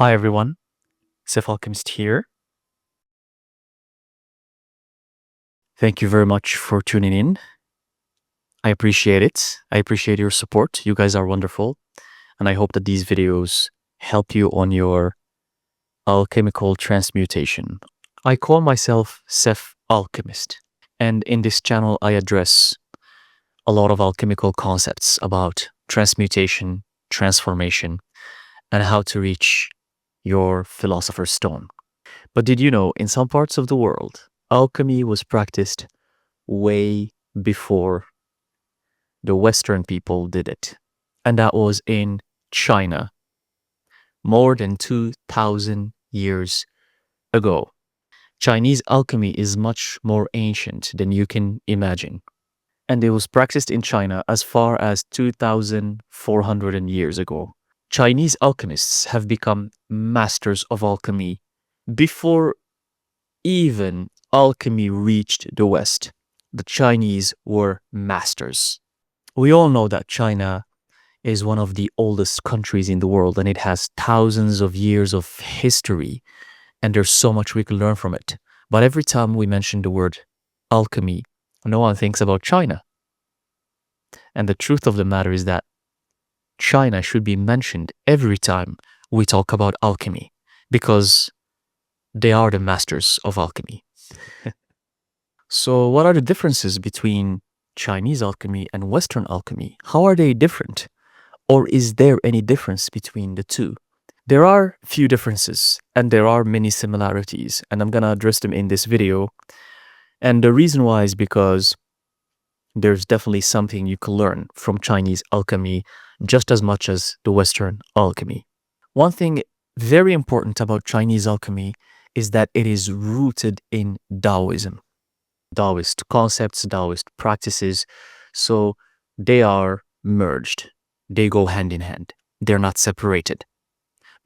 Hi everyone, Alchemist here. Thank you very much for tuning in. I appreciate it. I appreciate your support. You guys are wonderful. And I hope that these videos help you on your alchemical transmutation. I call myself Alchemist. And in this channel, I address a lot of alchemical concepts about transmutation, transformation, and how to reach your philosopher's stone. But did you know in some parts of the world, alchemy was practiced way before the Western people did it? And that was in China, more than 2,000 years ago. Chinese alchemy is much more ancient than you can imagine. And it was practiced in China as far as 2,400 years ago. Chinese alchemists have become masters of alchemy before even alchemy reached the West. The Chinese were masters. We all know that China is one of the oldest countries in the world and it has thousands of years of history, and there's so much we can learn from it. But every time we mention the word alchemy, no one thinks about China. And the truth of the matter is that China should be mentioned every time we talk about alchemy because they are the masters of alchemy. So, what are the differences between Chinese alchemy and Western alchemy? How are they different? Or is there any difference between the two? There are few differences and there are many similarities, and I'm gonna address them in this video. And the reason why is because there's definitely something you can learn from Chinese alchemy just as much as the Western alchemy. One thing very important about Chinese alchemy is that it is rooted in Taoism. Taoist concepts, Taoist practices. So they are merged. They go hand in hand. They're not separated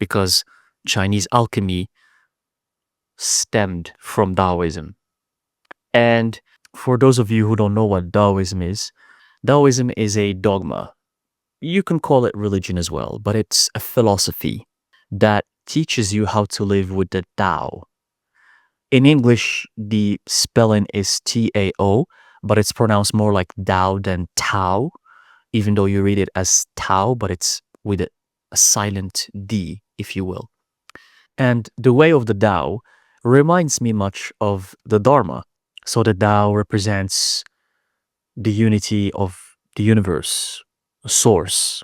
because Chinese alchemy stemmed from Taoism. And for those of you who don't know what Taoism is a dogma. You can call it religion as well, but it's a philosophy that teaches you how to live with the Tao. In English, the spelling is Tao, but it's pronounced more like Tao than Tao, even though you read it as Tao, but it's with a silent D, if you will. And the way of the Tao reminds me much of the Dharma. So the Tao represents the unity of the universe, source,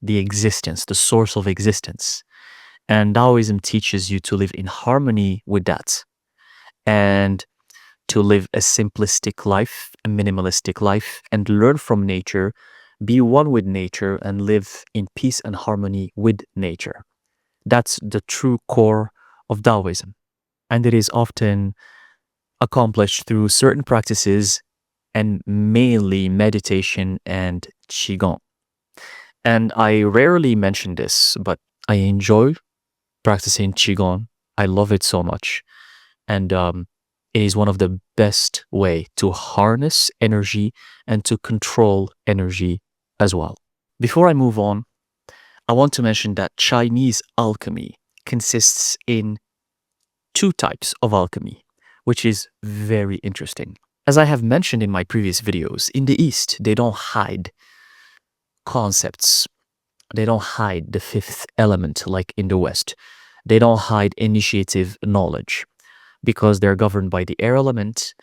the existence, the source of existence. And Taoism teaches you to live in harmony with that and to live a simplistic life, a minimalistic life, and learn from nature, be one with nature, and live in peace and harmony with nature. That's the true core of Taoism. And it is often accomplished through certain practices and mainly meditation and Qigong. And I rarely mention this, but I enjoy practicing Qigong. I love it so much. And it is one of the best way to harness energy and to control energy as well. Before I move on, I want to mention that Chinese alchemy consists in two types of alchemy, which is very interesting. As I have mentioned in my previous videos, in the East, they don't hide concepts. They don't hide the fifth element like in the West. They don't hide initiative knowledge because they're governed by the air element.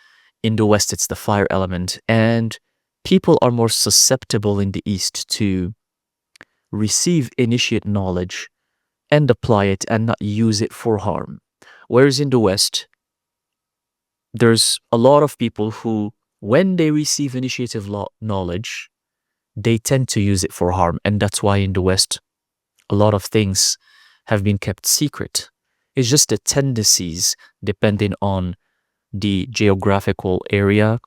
In the West, it's the fire element. And people are more susceptible in the East to receive initiate knowledge and apply it and not use it for harm. Whereas in the West, there's a lot of people who, when they receive initiative knowledge, they tend to use it for harm. And that's why in the West, a lot of things have been kept secret. It's just the tendencies depending on the geographical area,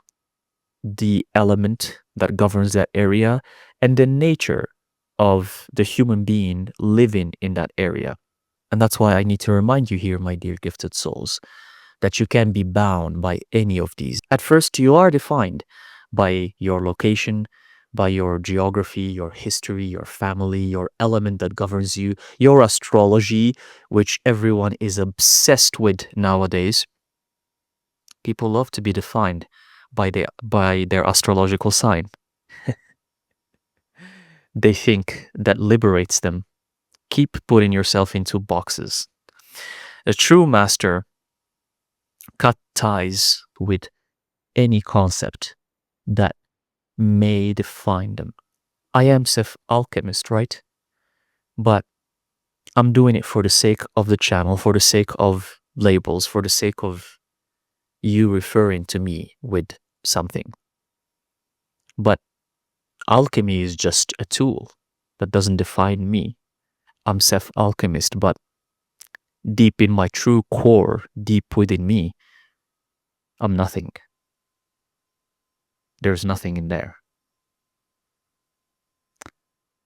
the element that governs that area, and the nature of the human being living in that area. And that's why I need to remind you here, my dear gifted souls, that you can be bound by any of these. At first, you are defined by your location, by your geography, your history, your family, your element that governs you, your astrology, which everyone is obsessed with nowadays. People love to be defined by their astrological sign. They think that liberates them. Keep putting yourself into boxes. A true master cut ties with any concept that may define them. I am self-alchemist, right? But I'm doing it for the sake of the channel, for the sake of labels, for the sake of you referring to me with something. But alchemy is just a tool that doesn't define me. I'm self-alchemist, but deep in my true core, deep within me, I'm nothing. There's nothing in there.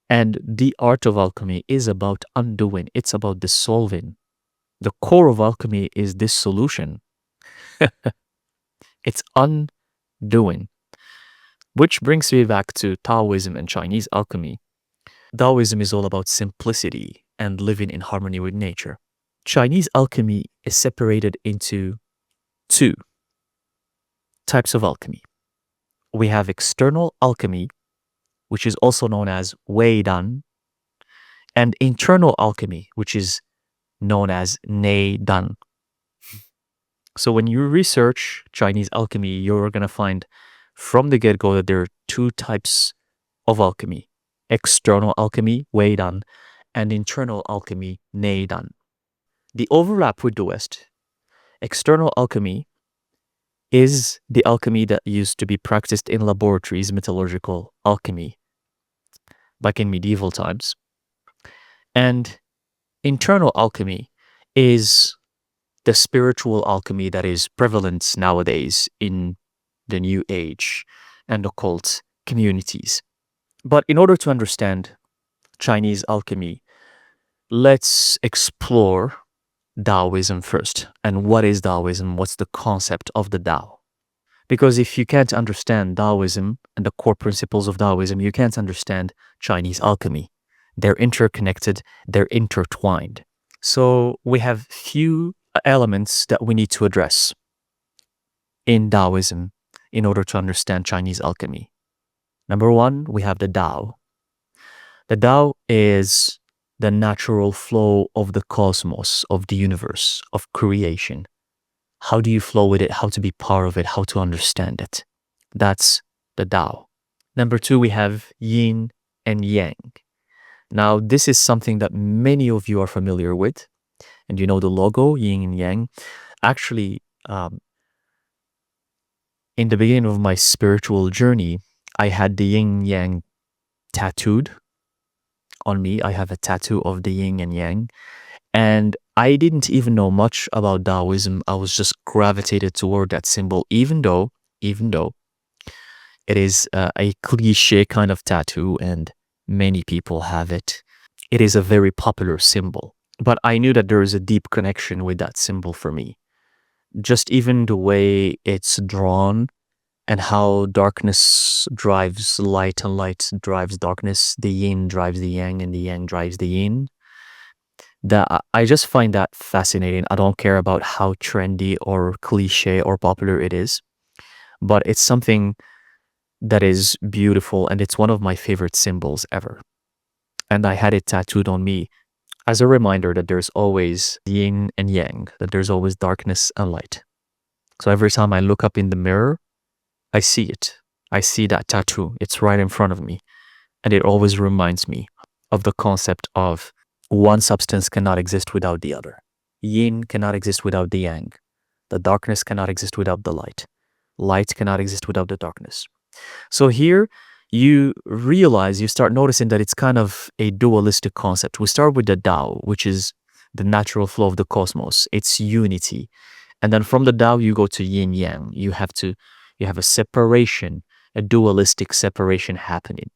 And the art of alchemy is about undoing. It's about dissolving. The core of alchemy is dissolution. It's undoing. Which brings me back to Taoism and Chinese alchemy. Taoism is all about simplicity and living in harmony with nature. Chinese alchemy is separated into two types of alchemy. We have external alchemy, which is also known as Wei Dan, and internal alchemy, which is known as Nei Dan. So when you research Chinese alchemy, you're going to find from the get-go that there are two types of alchemy: external alchemy, Wei Dan, and internal alchemy, Nei Dan. The overlap with the West: external alchemy is the alchemy that used to be practiced in laboratories, metallurgical alchemy, back in medieval times. And internal alchemy is the spiritual alchemy that is prevalent nowadays in the New Age and occult communities. But in order to understand Chinese alchemy, let's explore Taoism first. And what is Taoism? What's the concept of the Tao? Because if you can't understand Taoism and the core principles of Taoism, you can't understand Chinese alchemy. They're interconnected, they're intertwined. So we have few elements that we need to address in Taoism in order to understand Chinese alchemy. Number one, we have the Tao. The Tao is the natural flow of the cosmos, of the universe, of creation. How do you flow with it? How to be part of it? How to understand it? That's the Tao. Number two, we have Yin and Yang. Now, this is something that many of you are familiar with. And you know the logo, Yin and Yang. Actually, in the beginning of my spiritual journey, I had the Yin Yang tattooed on me. I have a tattoo of the Yin and Yang. And I didn't even know much about Taoism. I was just gravitated toward that symbol, even though it is a cliche kind of tattoo and many people have it. It is a very popular symbol. But I knew that there is a deep connection with that symbol for me. Just even the way it's drawn and how darkness drives light and light drives darkness, the yin drives the yang and the yang drives the yin. That I just find that fascinating. I don't care about how trendy or cliche or popular it is, but it's something that is beautiful and it's one of my favorite symbols ever. And I had it tattooed on me as a reminder that there's always yin and yang, that there's always darkness and light. So every time I look up in the mirror, I see it. I see that tattoo. It's right in front of me. And it always reminds me of the concept of one substance cannot exist without the other. Yin cannot exist without the yang. The darkness cannot exist without the light. Light cannot exist without the darkness. So here you realize, you start noticing that it's kind of a dualistic concept. We start with the Tao, which is the natural flow of the cosmos. It's unity. And then from the Tao, you go to yin yang. You have a separation, a dualistic separation happening.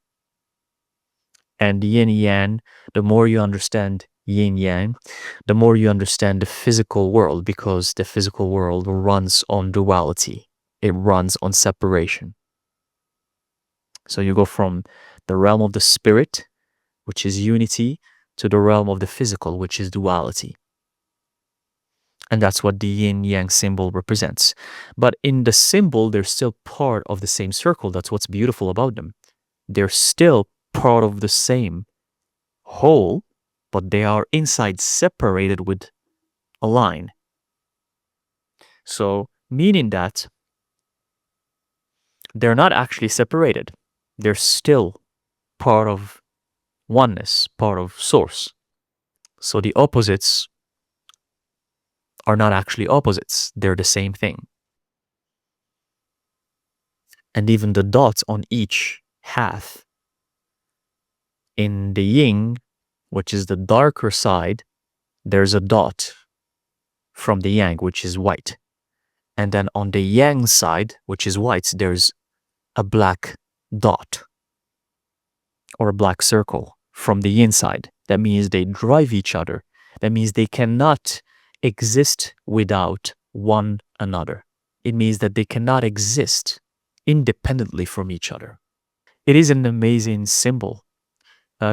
And yin yang, the more you understand yin yang, the more you understand the physical world, because the physical world runs on duality. It runs on separation. So you go from the realm of the spirit, which is unity, to the realm of the physical, which is duality. And that's what the yin-yang symbol represents. But in the symbol, they're still part of the same circle. That's what's beautiful about them. They're still part of the same whole, but they are inside separated with a line. So, meaning that they're not actually separated. They're still part of oneness, part of source. So the opposites are not actually opposites. They're the same thing. And even the dots on each half in the yin, which is the darker side, there's a dot from the yang, which is white. And then on the yang side, which is white, there's a black dot or a black circle from the yin side. That means they drive each other. That means they cannot exist without one another. It means that they cannot exist independently from each other. It is an amazing symbol.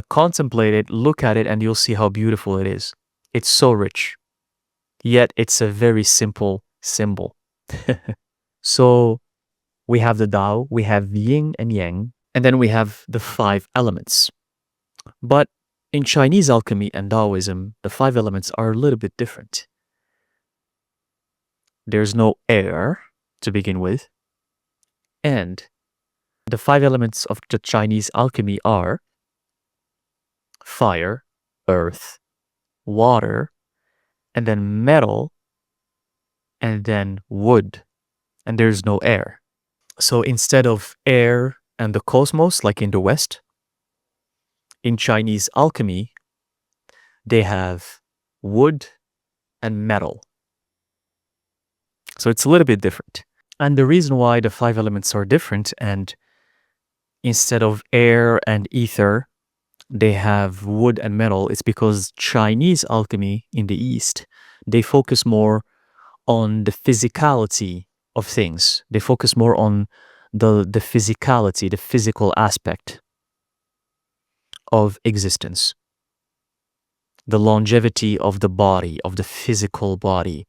Contemplate it, look at it, and you'll see how beautiful it is. It's so rich. Yet it's a very simple symbol. So we have the Tao, we have yin and yang, and then we have the 5 elements. But in Chinese alchemy and Taoism, the 5 elements are a little bit different. There's no air to begin with. And the 5 elements of the Chinese alchemy are fire, earth, water, and then metal, and then wood. And there's no air. So instead of air and the cosmos, like in the West, in Chinese alchemy, they have wood and metal. So it's a little bit different. And the reason why the 5 elements are different, and instead of air and ether, they have wood and metal, is because Chinese alchemy in the East, they focus more on the physicality of things. They focus more on the physicality, the physical aspect of existence, the longevity of the body, of the physical body.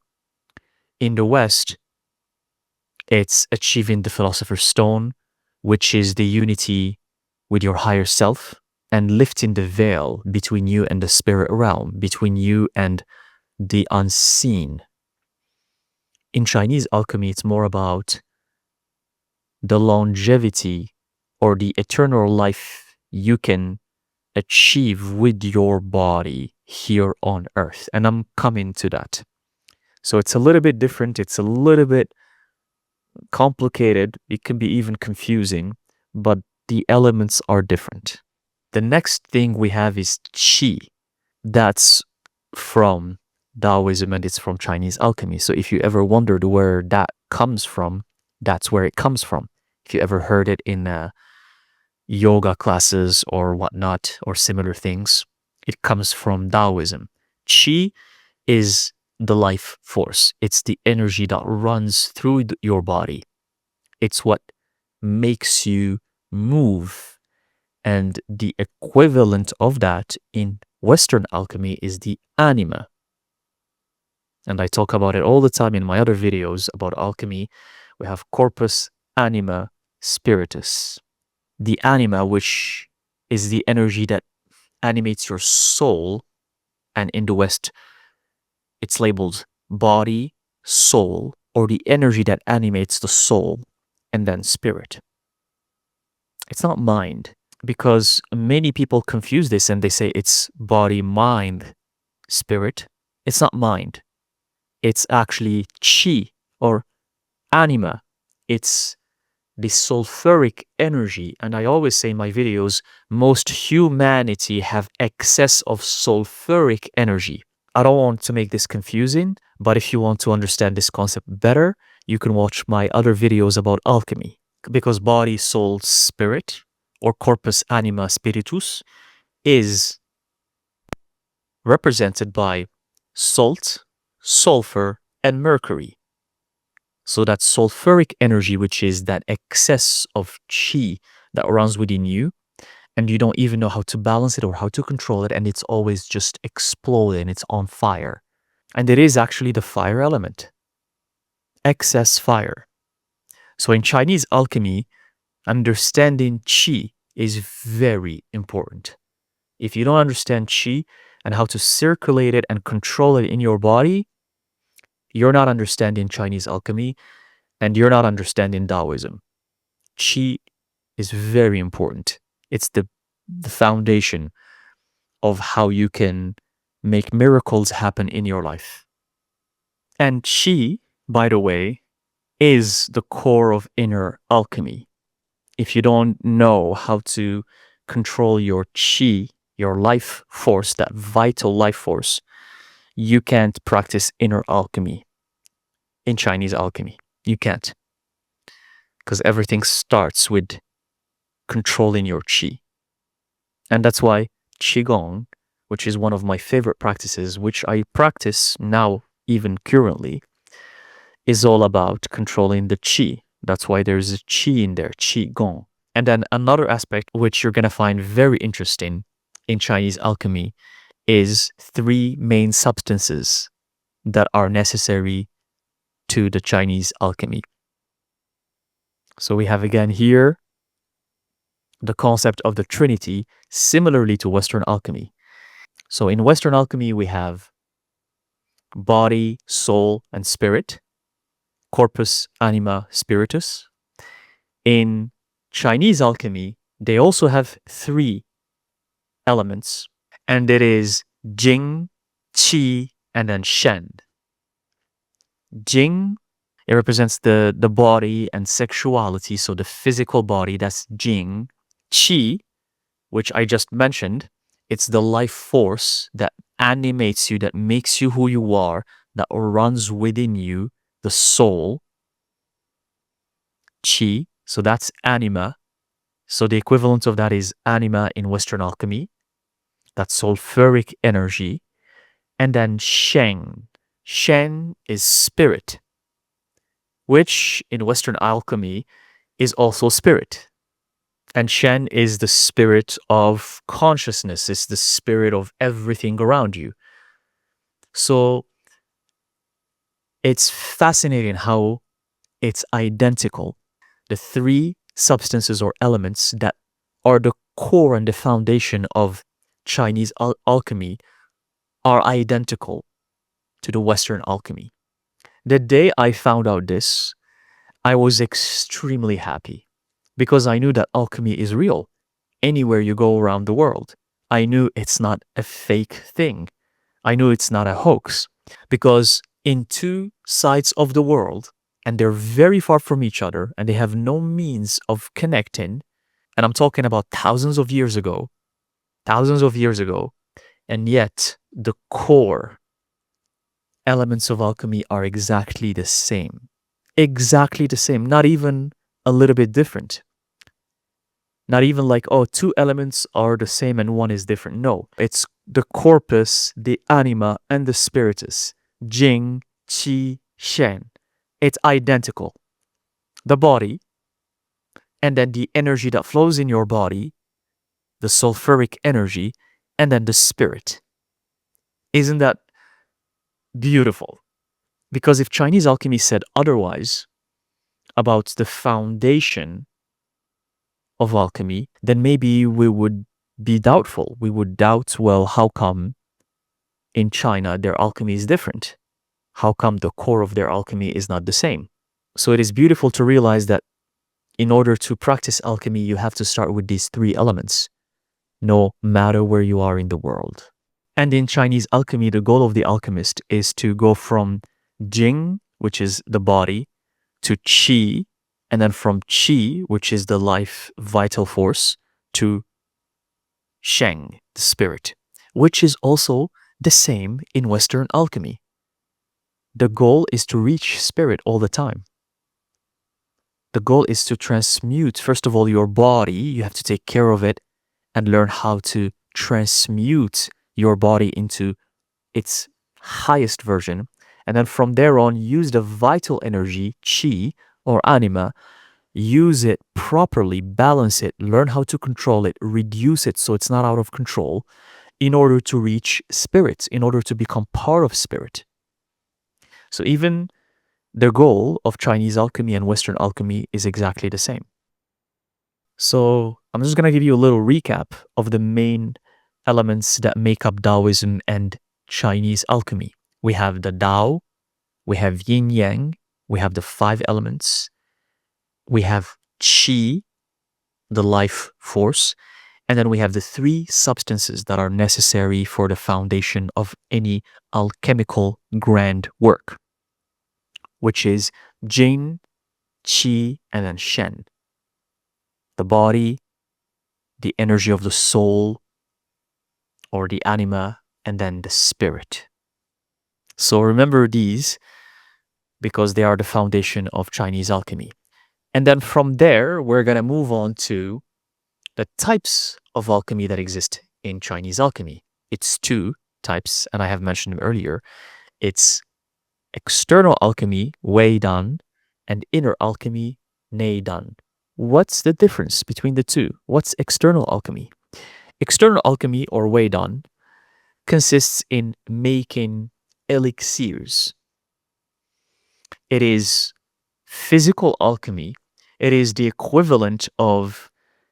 In the West, it's achieving the philosopher's stone, which is the unity with your higher self, and lifting the veil between you and the spirit realm, between you and the unseen. In Chinese alchemy, it's more about the longevity or the eternal life you can achieve with your body here on earth. And I'm coming to that. So it's a little bit different. It's a little bit complicated. It can be even confusing, but the elements are different. The next thing we have is qi. That's from Taoism and it's from Chinese alchemy. So if you ever wondered where that comes from, that's where it comes from. If you ever heard it in yoga classes or whatnot or similar things, it comes from Taoism. Qi is the life force. It's the energy that runs through your body. It's what makes you move. And the equivalent of that in Western alchemy is the anima. And I talk about it all the time in my other videos about alchemy. We have corpus, anima, spiritus. The anima, which is the energy that animates your soul, and in the West, it's labeled body, soul, or the energy that animates the soul, and then spirit. It's not mind, because many people confuse this and they say it's body, mind, spirit. It's not mind. It's actually qi or anima. It's the sulfuric energy. And I always say in my videos, most humanity have excess of sulfuric energy. I don't want to make this confusing, but if you want to understand this concept better, you can watch my other videos about alchemy. Because body, soul, spirit, or corpus anima spiritus, is represented by salt, sulfur, and mercury. So that sulfuric energy, which is that excess of qi, that runs within you, and you don't even know how to balance it or how to control it, and it's always just exploding, it's on fire. And it is actually the fire element, excess fire. So in Chinese alchemy, understanding qi is very important. If you don't understand qi and how to circulate it and control it in your body, you're not understanding Chinese alchemy and you're not understanding Taoism. Qi is very important. It's the foundation of how you can make miracles happen in your life. And qi, by the way, is the core of inner alchemy. If you don't know how to control your qi, your life force, that vital life force, you can't practice inner alchemy in Chinese alchemy. You can't. Because everything starts with controlling your qi. And that's why Qigong, which is one of my favorite practices, which I practice now, even currently, is all about controlling the qi. That's why there's a qi in there, Qigong. And then another aspect which you're going to find very interesting in Chinese alchemy is 3 main substances that are necessary to the Chinese alchemy. So we have again here the concept of the Trinity, similarly to Western alchemy. So in Western alchemy, we have body, soul, and spirit, corpus, anima, spiritus. In Chinese alchemy, they also have 3 elements, and it is Jing, Qi, and then Shen. Jing, it represents the body and sexuality, so the physical body, that's Jing. Qi, which I just mentioned, it's the life force that animates you, that makes you who you are, that runs within you, the soul. Qi, so that's anima. So the equivalent of that is anima in Western alchemy. That's sulfuric energy. And then Shen. Shen is spirit, which in Western alchemy is also spirit. And Shen is the spirit of consciousness. It's the spirit of everything around you. So it's fascinating how it's identical. The 3 substances or elements that are the core and the foundation of Chinese alchemy are identical to the Western alchemy. The day I found out this, I was extremely happy because I knew that alchemy is real anywhere you go around the world. I knew it's not a fake thing. I knew it's not a hoax because in 2 sides of the world, and they're very far from each other and they have no means of connecting, and I'm talking about thousands of years ago, and yet the core elements of alchemy are exactly the same. Exactly the same, not even a little bit different. Not even like, oh, 2 elements are the same and 1 is different. No, it's the corpus, the anima, and the spiritus. Jing, Qi, Shen. It's identical. The body, and then the energy that flows in your body, the sulfuric energy, and then the spirit. Isn't that beautiful? Because if Chinese alchemy said otherwise about the foundation of alchemy, then maybe we would be doubtful. We would doubt, well, how come in China their alchemy is different? How come the core of their alchemy is not the same? So it is beautiful to realize that in order to practice alchemy, you have to start with these 3 elements, no matter where you are in the world. And in Chinese alchemy, the goal of the alchemist is to go from Jing, which is the body, to Qi, and then from Qi, which is the life vital force, to Sheng, the spirit, which is also the same in Western alchemy. The goal is to reach spirit all the time. The goal is to transmute, first of all, your body. You have to take care of it and learn how to transmute your body into its highest version. And then from there on, use the vital energy, qi or anima, use it properly, balance it, learn how to control it, reduce it so it's not out of control, in order to reach spirit, in order to become part of spirit. So even the goal of Chinese alchemy and Western alchemy is exactly the same. So I'm just going to give you a little recap of the main elements that make up Taoism and Chinese alchemy. We have the Tao, we have yin yang, we have the 5 elements, we have qi, the life force, and then we have the 3 substances that are necessary for the foundation of any alchemical grand work, which is Jing, Qi, and then Shen. The body, the energy of the soul, or the anima, and then the spirit. So remember these because they are the foundation of Chinese alchemy. And then from there, we're going to move on to the types of alchemy that exist in Chinese alchemy. It's 2 types, and I have mentioned them earlier. It's external alchemy, Wei Dan, and inner alchemy, Nei Dan. What's the difference between the two? What's external alchemy? External alchemy, or Wei Dan, consists in making elixirs. It is physical alchemy. It is the equivalent of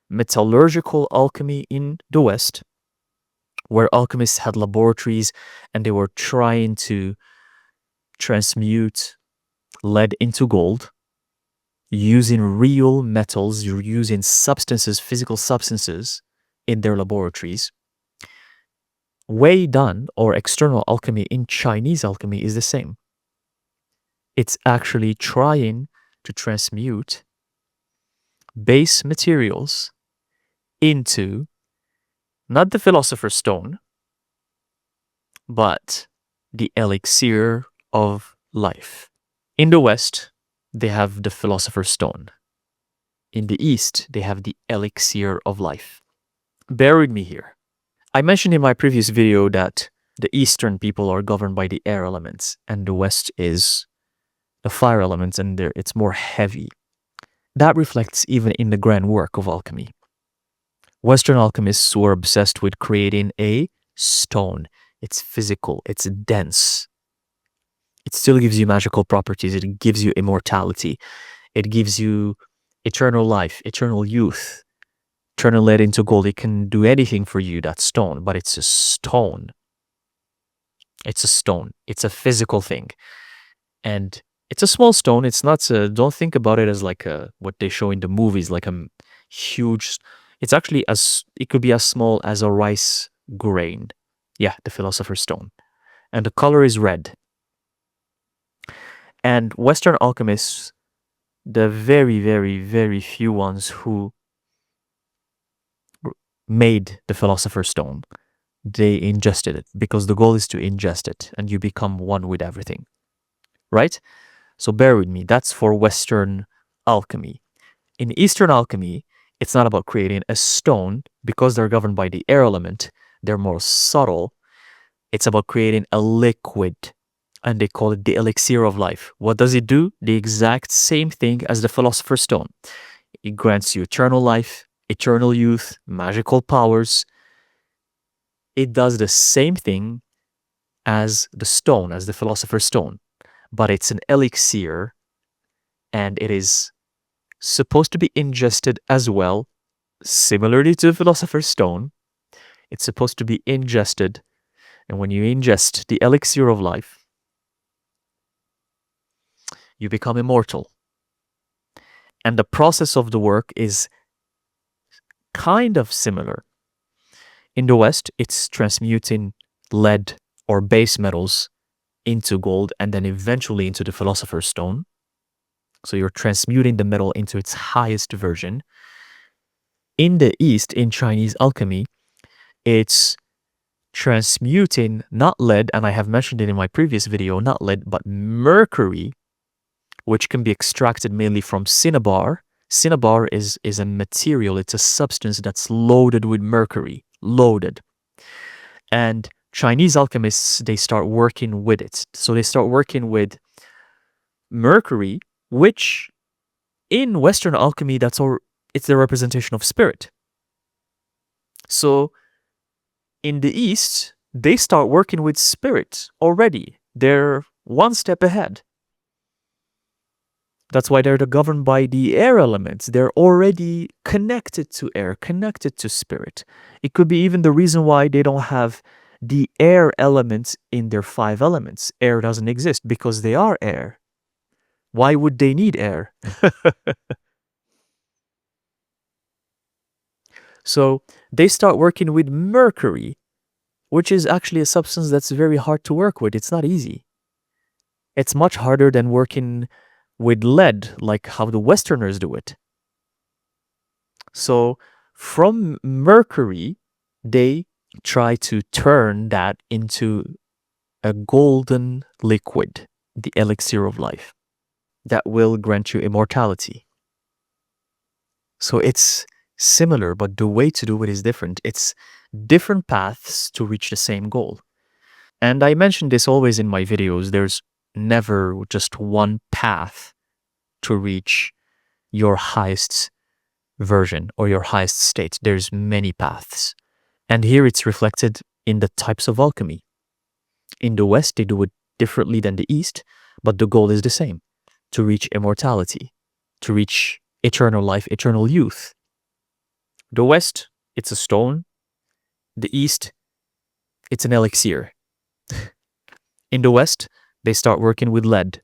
metallurgical alchemy in the West, where alchemists had laboratories and they were trying to transmute lead into gold using real metals, you're using substances, physical substances in their laboratories. Wei Dan, or external alchemy in Chinese alchemy, is the same. It's actually trying to transmute base materials into not the philosopher's stone, but the elixir of life. In the West, they have the philosopher's stone. In the East, they have the elixir of life. Bear with me here. I mentioned in my previous video that the Eastern people are governed by the air elements, and the West is the fire elements, and it's more heavy. That reflects even in the grand work of alchemy. Western alchemists were obsessed with creating a stone. It's physical, it's dense. It still gives you magical properties, it gives you immortality, it gives you eternal life, eternal youth, turn lead into gold. It can do anything for you, that stone, but it's a stone. It's a stone. It's a physical thing. And it's a small stone. It's not, don't think about it as like what they show in the movies, like a huge, it's actually it could be as small as a rice grain. Yeah, the philosopher's stone. And the color is red. And Western alchemists, the very, very, very few ones who made the philosopher's stone, they ingested it, because the goal is to ingest it and you become one with everything, right? So bear with me, that's for Western alchemy. In Eastern alchemy, it's not about creating a stone, because they're governed by the air element, they're more subtle. It's about creating a liquid, and they call it the elixir of life. What does it do? The exact same thing as the philosopher's stone. It grants you eternal life, eternal youth, magical powers. It does the same thing as the stone, as the philosopher's stone, but it's an elixir, and it is supposed to be ingested as well, similarly to the philosopher's stone. It's supposed to be ingested, and when you ingest the elixir of life, you become immortal. And the process of the work is kind of similar. In the West, it's transmuting lead or base metals into gold and then eventually into the philosopher's stone. So you're transmuting the metal into its highest version. In the East, in Chinese alchemy, it's transmuting not lead, and I have mentioned it in my previous video, not lead, but mercury, which can be extracted mainly from cinnabar. Cinnabar is a material, it's a substance that's loaded with mercury, loaded. And Chinese alchemists, they start working with it. So they start working with mercury, which in Western alchemy, it's the representation of spirit. So in the East, they start working with spirit already. They're one step ahead. That's why they're governed by the air elements. They're already connected to air, connected to spirit. It could be even the reason why they don't have the air elements in their 5 elements. Air doesn't exist because they are air. Why would they need air? So they start working with mercury, which is actually a substance that's very hard to work with. It's not easy. It's much harder than working with lead, like how the Westerners do it. So from mercury, they try to turn that into a golden liquid, the elixir of life, that will grant you immortality. So it's similar, but the way to do it is different. It's different paths to reach the same goal. And I mention this always in my videos. There's never just one path to reach your highest version or your highest state. There's many paths. And here it's reflected in the types of alchemy. In the West, they do it differently than the East, but the goal is the same: to reach immortality, to reach eternal life, eternal youth. The West, it's a stone. The East, it's an elixir. In the West, they start working with lead.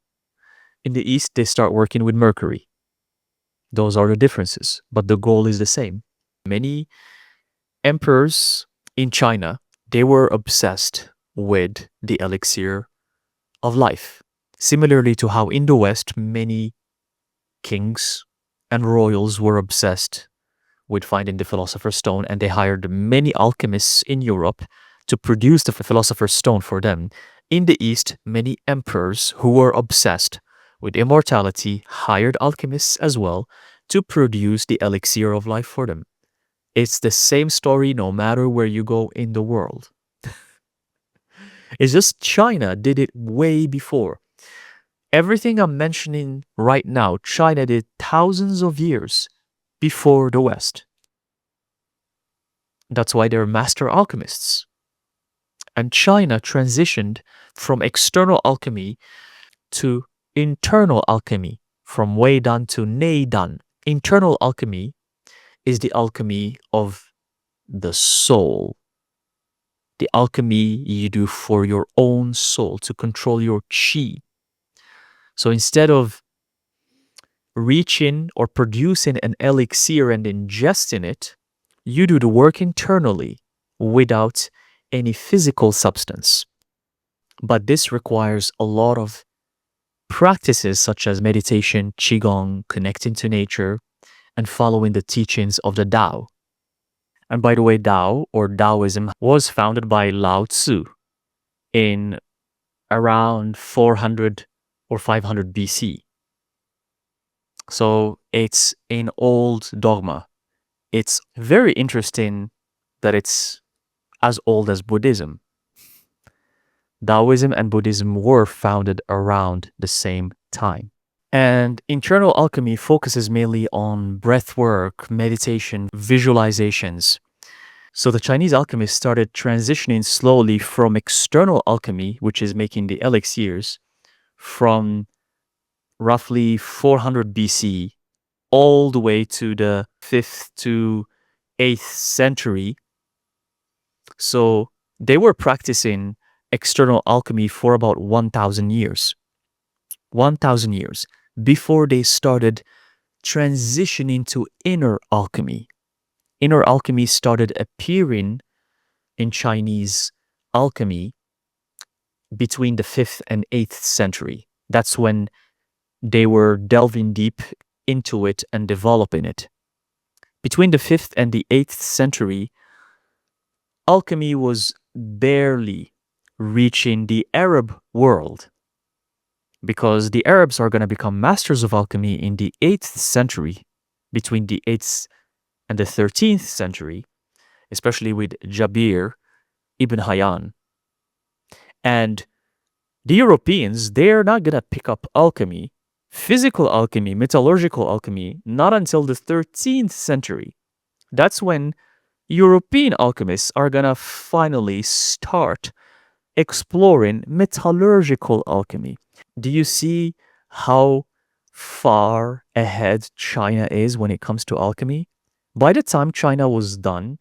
In the East, they start working with mercury. Those are the differences, but the goal is the same. Many emperors in China, they were obsessed with the elixir of life. Similarly to how in the West, many kings and royals were obsessed with finding the Philosopher's Stone, and they hired many alchemists in Europe to produce the Philosopher's Stone for them. In the East, many emperors who were obsessed with immortality hired alchemists as well to produce the elixir of life for them. It's the same story no matter where you go in the world. It's just China did it way before. Everything I'm mentioning right now, China did thousands of years before the West. That's why they're master alchemists. And China transitioned from external alchemy to internal alchemy, from Wei Dan to Nei Dan. Internal alchemy is the alchemy of the soul. The alchemy you do for your own soul to control your qi. So instead of reaching or producing an elixir and ingesting it, you do the work internally without any physical substance. But this requires a lot of practices such as meditation, qigong, connecting to nature, and following the teachings of the Tao. And by the way, Tao or Taoism was founded by Lao Tzu in around 400 or 500 BC. So it's an old dogma. It's very interesting that it's as old as Buddhism. Taoism and Buddhism were founded around the same time. And internal alchemy focuses mainly on breath work, meditation, visualizations. So the Chinese alchemists started transitioning slowly from external alchemy, which is making the elixirs, from roughly 400 BC all the way to the 5th to 8th century. So they were practicing external alchemy for about 1,000 years. 1,000 years before they started transitioning to inner alchemy. Inner alchemy started appearing in Chinese alchemy between the 5th and 8th century. That's when they were delving deep into it and developing it. Between the 5th and the 8th century, alchemy was barely reaching the Arab world, because the Arabs are going to become masters of alchemy in the 8th century, between the 8th and the 13th century, especially with Jabir ibn Hayyan. And the Europeans, they're not going to pick up alchemy Physical alchemy, metallurgical alchemy, not until the 13th century. That's when European alchemists are gonna finally start exploring metallurgical alchemy. Do you see how far ahead China is when it comes to alchemy? By the time China was done,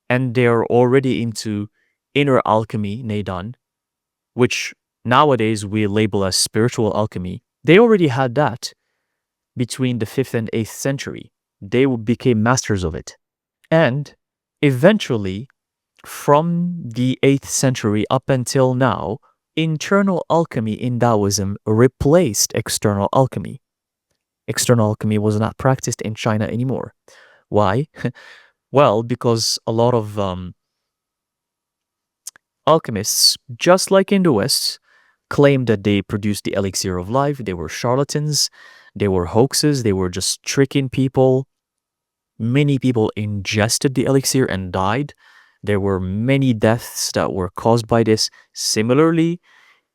and they're already into inner alchemy, Neidan, which nowadays we label as spiritual alchemy, they already had that between the 5th and 8th century. They became masters of it. And eventually, from the 8th century up until now, internal alchemy in Taoism replaced external alchemy. External alchemy was not practiced in China anymore. Why? Well, because a lot of alchemists, just like in the West, claimed that they produced the elixir of life. They were charlatans, they were hoaxes, they were just tricking people. Many people ingested the elixir and died. There were many deaths that were caused by this. Similarly,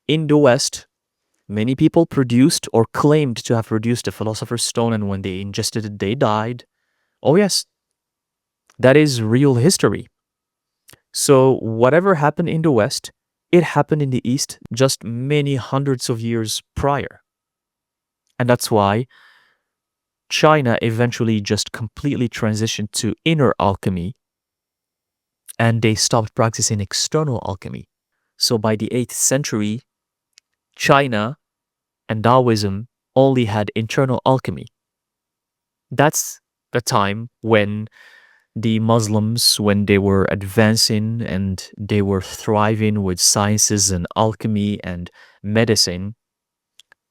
in the West, many people produced or claimed to have produced the Philosopher's Stone, and when they ingested it, they died. Oh, yes, that is real history. So, whatever happened in the West, it happened in the East just many hundreds of years prior. And that's why China eventually just completely transitioned to inner alchemy and they stopped practicing external alchemy. So by the 8th century, China and Taoism only had internal alchemy. That's the time when the Muslims, when they were advancing and they were thriving with sciences and alchemy and medicine,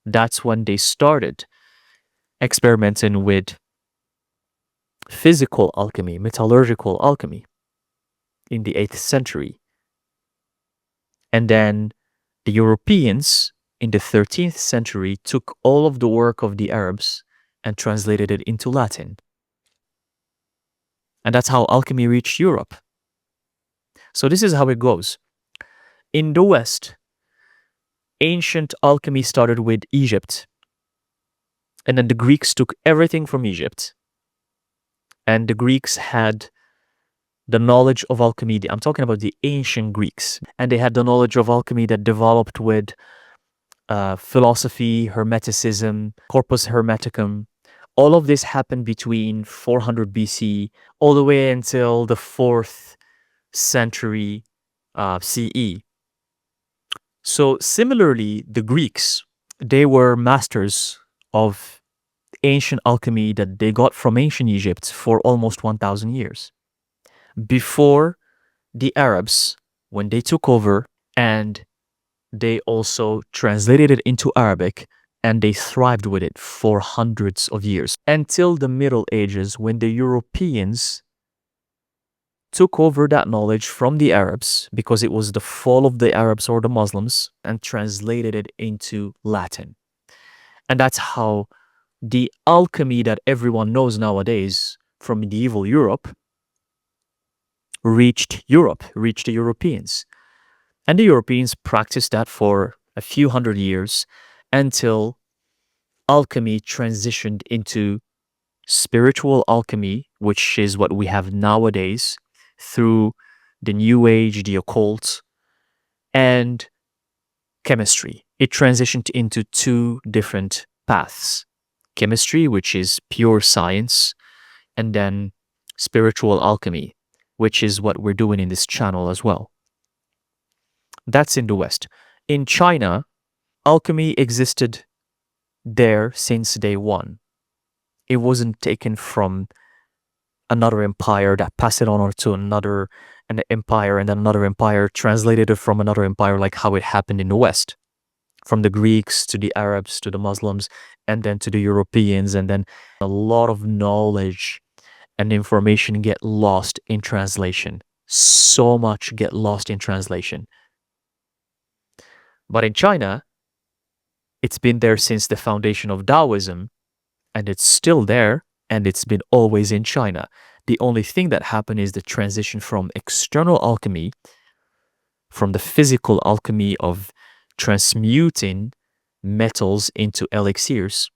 that's when they started experimenting with physical alchemy, metallurgical alchemy in the 8th century. And then the Europeans in the 13th century took all of the work of the Arabs and translated it into Latin. And that's how alchemy reached Europe. So this is how it goes. In the West, ancient alchemy started with Egypt. And then the Greeks took everything from Egypt. And the Greeks had the knowledge of alchemy. I'm talking about the ancient Greeks. And they had the knowledge of alchemy that developed with philosophy, Hermeticism, Corpus Hermeticum. All of this happened between 400 BC all the way until the 4th century CE. So similarly, the Greeks, they were masters of ancient alchemy that they got from ancient Egypt for almost 1,000 years. Before the Arabs, when they took over and they also translated it into Arabic and they thrived with it for hundreds of years until the Middle Ages when the Europeans took over that knowledge from the Arabs because it was the fall of the Arabs or the Muslims and translated it into Latin. And that's how the alchemy that everyone knows nowadays from medieval Europe reached the Europeans. And the Europeans practiced that for a few hundred years until alchemy transitioned into spiritual alchemy, which is what we have nowadays through the New Age, the occult, and chemistry. It transitioned into two different paths. Chemistry, which is pure science, and then spiritual alchemy, which is what we're doing in this channel as well. That's in the West. In China, alchemy existed there since day one. It wasn't taken from another empire that passed it on to an empire, and then another empire translated it from another empire, like how it happened in the West. From the Greeks to the Arabs to the Muslims, and then to the Europeans, and then a lot of knowledge and information get lost in translation. So much get lost in translation. But in China, it's been there since the foundation of Taoism, and it's still there, and it's been always in China. The only thing that happened is the transition from external alchemy, from the physical alchemy of transmuting metals into elixirs,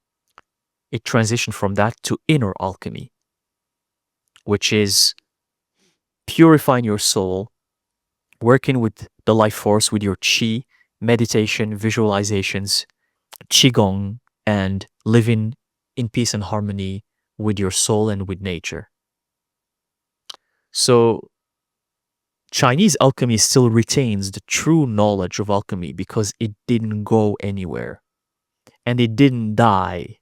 it transitioned from that to inner alchemy, which is purifying your soul, working with the life force with your qi, meditation, visualizations, qigong, and living in peace and harmony with your soul and with nature. So Chinese alchemy still retains the true knowledge of alchemy because it didn't go anywhere and it didn't die.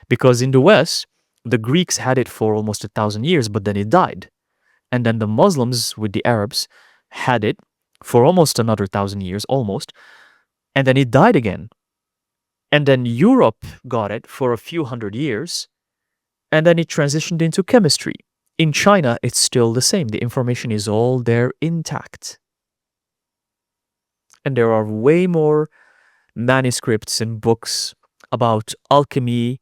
Because in the West, the Greeks had it for almost 1,000 years, but then it died. And then the Muslims with the Arabs had it for almost another 1,000 years, almost, and then it died again. And then Europe got it for a few hundred years, and then it transitioned into chemistry. In China, it's still the same. The information is all there intact. And there are way more manuscripts and books about alchemy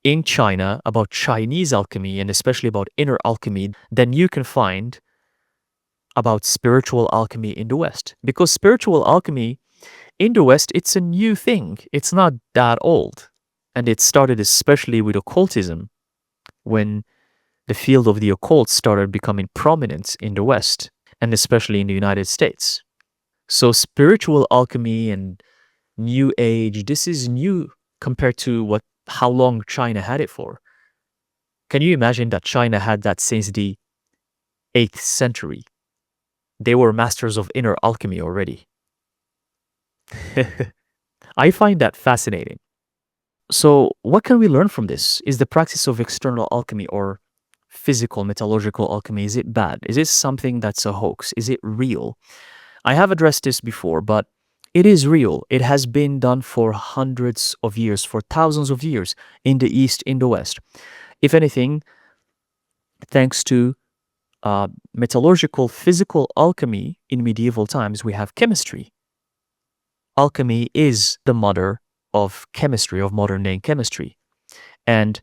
in China, about Chinese alchemy, and especially about inner alchemy, than you can find about spiritual alchemy in the West. Because spiritual alchemy in the West, it's a new thing. It's not that old. And it started especially with occultism, when the field of the occult started becoming prominent in the West, and especially in the United States. So spiritual alchemy and New Age, this is new compared to how long China had it for. Can you imagine that China had that since the 8th century? They were masters of inner alchemy already. I find that fascinating. So, what can we learn from this? Is the practice of external alchemy or physical metallurgical alchemy, is it bad? Is it something that's a hoax? Is it real? I have addressed this before, but it is real. It has been done for hundreds of years, for thousands of years in the East, in the West. If anything, thanks to metallurgical physical alchemy in medieval times, we have chemistry. Alchemy is the mother of chemistry, of modern day chemistry. And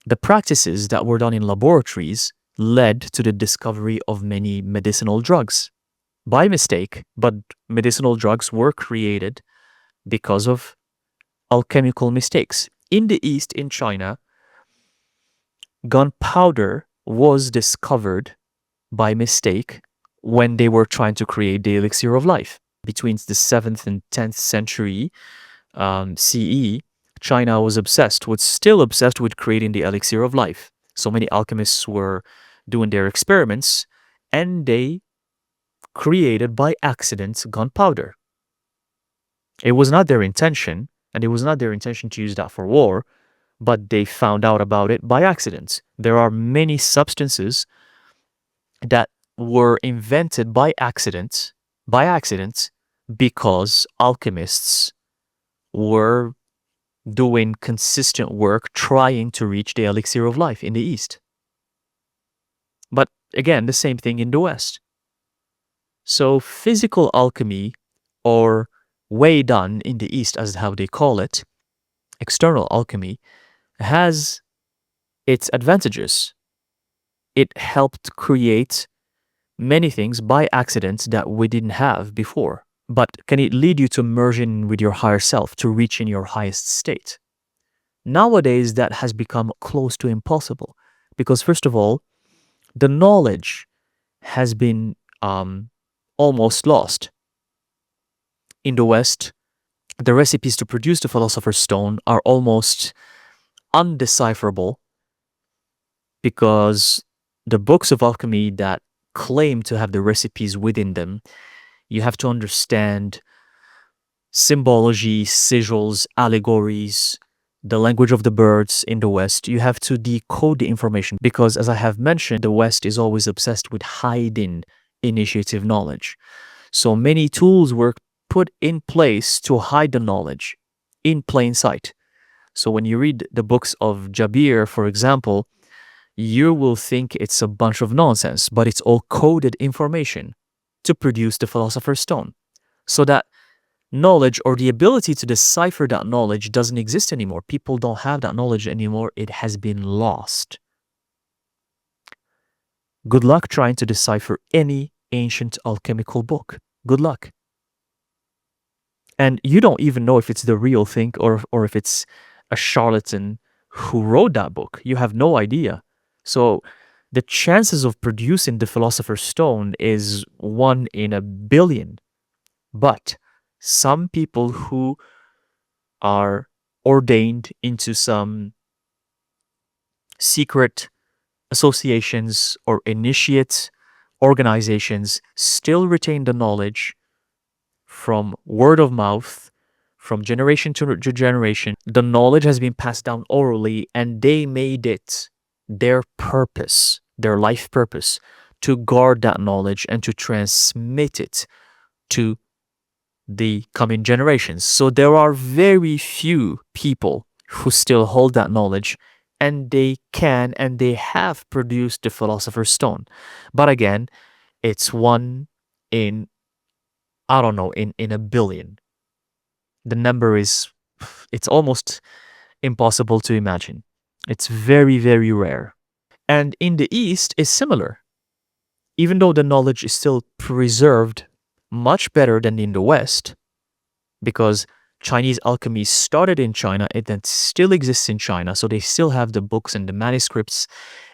the practices that were done in laboratories led to the discovery of many medicinal drugs by mistake, but medicinal drugs were created because of alchemical mistakes. In the East, in China, gunpowder was discovered by mistake when they were trying to create the elixir of life. Between the 7th and 10th century CE, China was still obsessed with creating the elixir of life. So many alchemists were doing their experiments, and they created by accident gunpowder. It was not their intention, and it was not their intention to use that for war, but they found out about it by accident. There are many substances that were invented by accident, because alchemists were doing consistent work trying to reach the elixir of life in the East. But again, the same thing in the West. So physical alchemy, or way done in the East as how they call it, external alchemy, has its advantages. It helped create many things by accident that we didn't have before. But can it lead you to merge in with your higher self, to reach in your highest state? Nowadays, that has become close to impossible because, first of all, the knowledge has been almost lost. In the West, the recipes to produce the Philosopher's Stone are almost undecipherable because the books of alchemy that claim to have the recipes within them, you have to understand symbology, sigils, allegories, the language of the birds in the West. You have to decode the information because, as I have mentioned, the West is always obsessed with hiding initiative knowledge. So many tools were put in place to hide the knowledge in plain sight. So when you read the books of Jabir, for example, you will think it's a bunch of nonsense, but it's all coded information to produce the Philosopher's Stone. So that knowledge, or the ability to decipher that knowledge, doesn't exist anymore. People don't have that knowledge anymore. It has been lost. Good luck trying to decipher any ancient alchemical book. Good luck. And you don't even know if it's the real thing or if it's a charlatan who wrote that book. You have no idea. So the chances of producing the Philosopher's Stone is 1 in 1 billion. But some people who are ordained into some secret associations or initiate organizations still retain the knowledge from word of mouth, from generation to generation. The knowledge has been passed down orally, and they made it their purpose, their life purpose, to guard that knowledge and to transmit it to the coming generations. So there are very few people who still hold that knowledge, and they can and they have produced the Philosopher's Stone. But again, it's one in, I don't know, in 1 billion. The number is, it's almost impossible to imagine. It's very, very rare. And in the East is similar. Even though the knowledge is still preserved much better than in the West, because Chinese alchemy started in China, it then still exists in China, so they still have the books and the manuscripts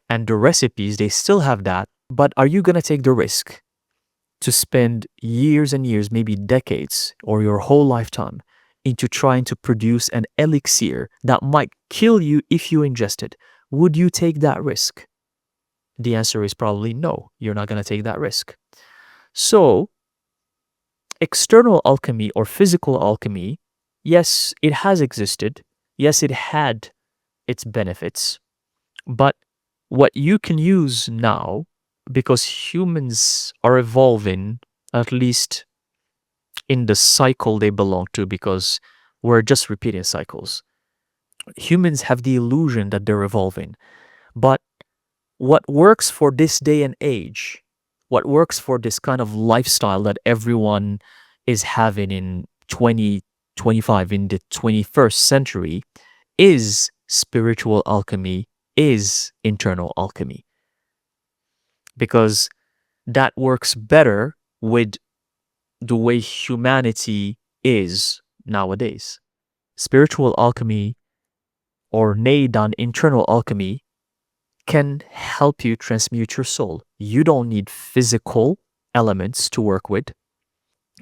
and the recipes, they still have that. But are you going to take the risk to spend years and years, maybe decades, or your whole lifetime into trying to produce an elixir that might kill you if you ingest it? Would you take that risk? The answer is probably no. You're not going to take that risk. So, external alchemy or physical alchemy, yes, it has existed. Yes, it had its benefits. But what you can use now, because humans are evolving, at least in the cycle they belong to, because we're just repeating cycles. Humans have the illusion that they're evolving. But what works for this day and age, what works for this kind of lifestyle that everyone is having in 2025, in the 21st century, is spiritual alchemy, is internal alchemy. Because that works better with the way humanity is nowadays. Spiritual alchemy, or nay done internal alchemy, can help you transmute your soul. You don't need physical elements to work with.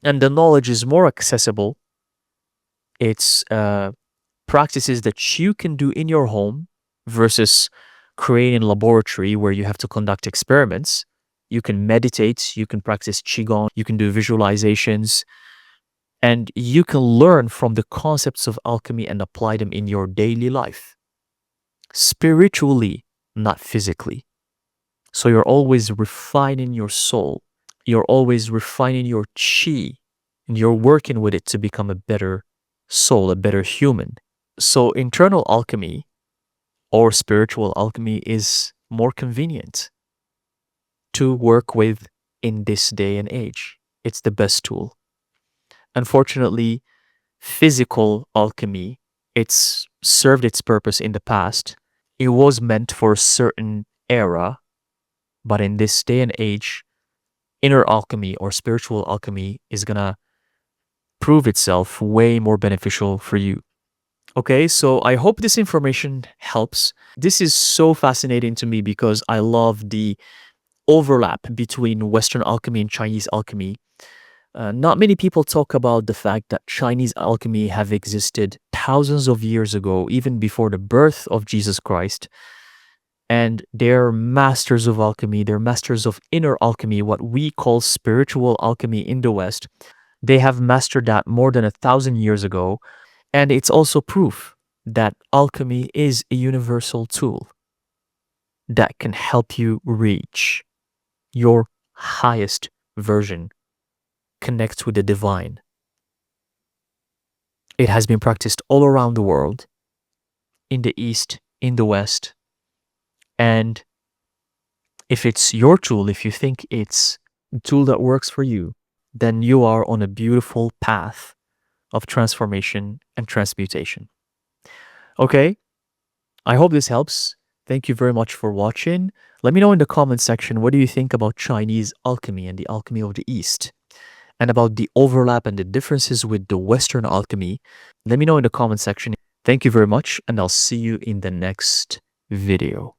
And the knowledge is more accessible. It's practices that you can do in your home versus creating a laboratory where you have to conduct experiments. You can meditate, you can practice Qigong, you can do visualizations, and you can learn from the concepts of alchemy and apply them in your daily life. Spiritually, not physically. So you're always refining your soul. You're always refining your chi, and you're working with it to become a better soul, a better human. So internal alchemy or spiritual alchemy is more convenient to work with in this day and age. It's the best tool. Unfortunately, physical alchemy, it's served its purpose in the past. It was meant for a certain era, but in this day and age, inner alchemy or spiritual alchemy is gonna prove itself way more beneficial for you. Okay, so I hope this information helps. This is so fascinating to me because I love the overlap between Western alchemy and Chinese alchemy. Not many people talk about the fact that Chinese alchemy have existed thousands of years ago, even before the birth of Jesus Christ. And they're masters of alchemy, they're masters of inner alchemy, what we call spiritual alchemy in the West. They have mastered that more than 1,000 years ago. And it's also proof that alchemy is a universal tool that can help you reach your highest version, connect with the divine. It has been practiced all around the world, in the East, in the West. And if it's your tool, if you think it's a tool that works for you, then you are on a beautiful path of transformation and transmutation. Okay, I hope this helps. Thank you very much for watching. Let me know in the comment section, what do you think about Chinese alchemy and the alchemy of the East? and about the overlap and the differences with the Western alchemy, let me know in the comment section. Thank you very much, and I'll see you in the next video.